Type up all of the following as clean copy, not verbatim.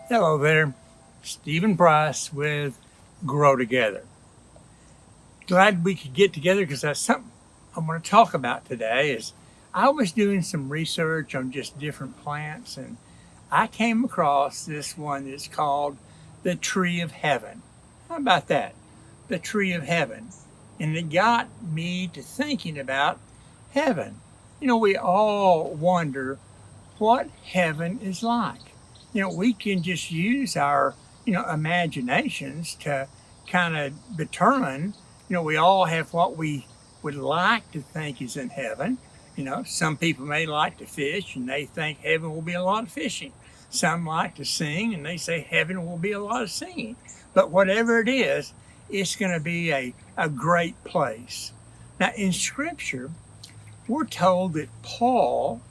Hello there, Stephen Price with Grow Together. Glad we could get together because that's something I want to talk about today. Is I was doing some research on just different plants and I came across this one that's called the Tree of Heaven. How about that? The Tree of Heaven. And it got me to thinking about heaven. We all wonder what heaven is like. We can just use our, imaginations to kind of determine, we all have what we would like to think is in heaven. Some people may like to fish and they think heaven will be a lot of fishing. Some like to sing and they say heaven will be a lot of singing. But whatever it is, it's going to be a great place. Now, in Scripture, we're told that Paul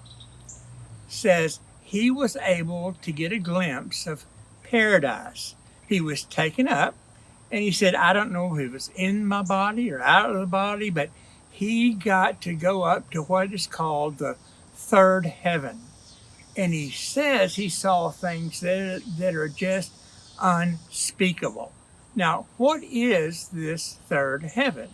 says he was able to get a glimpse of paradise. He was taken up, and he said, I don't know if it was in my body or out of the body, but he got to go up to what is called the third heaven. And he says he saw things that are just unspeakable. Now, what is this third heaven?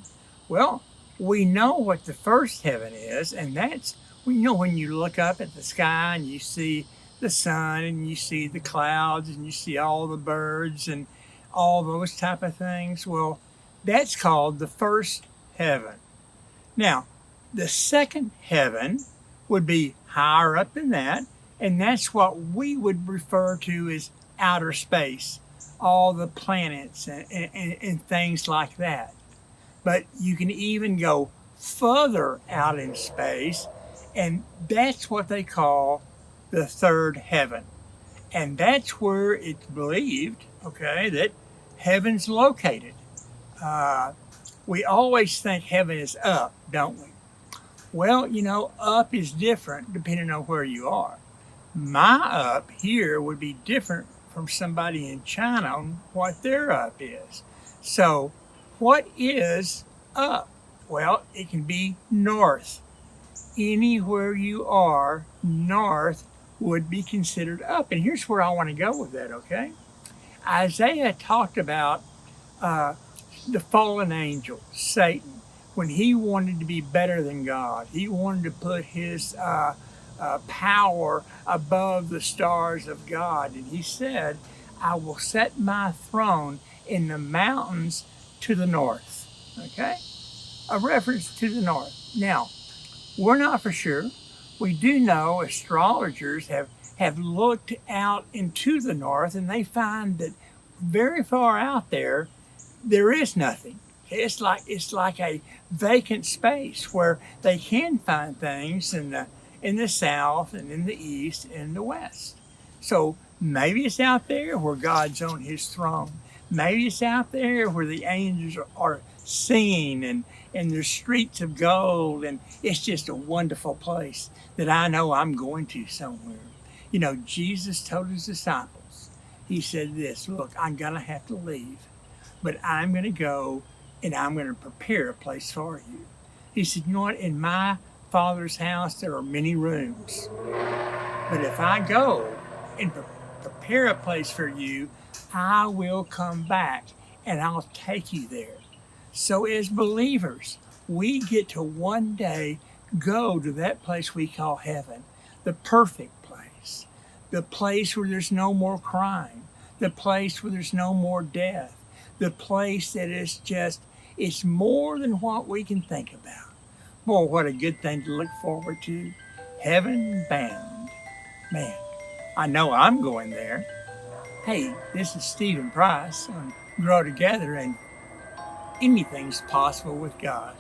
Well, we know what the first heaven is, and that's when you look up at the sky and you see the sun and you see the clouds and you see all the birds and all those type of things. Well, that's called the first heaven. Now, the second heaven would be higher up than that, and that's what we would refer to as outer space, all the planets and things like that. But you can even go further out in space, and that's what they call the third heaven. And that's where it's believed, that heaven's located. We always think heaven is up, don't we? Well, up is different depending on where you are. My up here would be different from somebody in China on what their up is. So, what is up? Well, it can be north. Anywhere you are, north would be considered up. And here's where I want to go with that, okay? Isaiah talked about the fallen angel, Satan, when he wanted to be better than God. He wanted to put his power above the stars of God. And he said, I will set my throne in the mountains to the north. Okay? A reference to the north. Now, we're not for sure. We do know astrologers have looked out into the north and they find that very far out there is nothing. It's like a vacant space where they can find things in the south and in the east and in the west. So maybe it's out there where God's on his throne. Maybe it's out there where the angels are singing and there's streets of gold, and it's just a wonderful place that I know I'm going to somewhere. Jesus told his disciples, he said this, look, I'm going to have to leave, but I'm going to go and I'm going to prepare a place for you. He said, what? In my Father's house there are many rooms, but if I go and prepare a place for you, I will come back and I'll take you there. So as believers, we get to one day go to that place we call heaven, the perfect place, the place where there's no more crime, the place where there's no more death, the place that is just, it's more than what we can think about. Boy, what a good thing to look forward to. Heaven bound. Man, I know I'm going there. Hey, this is Stephen Price on Grow Together, and anything's possible with God.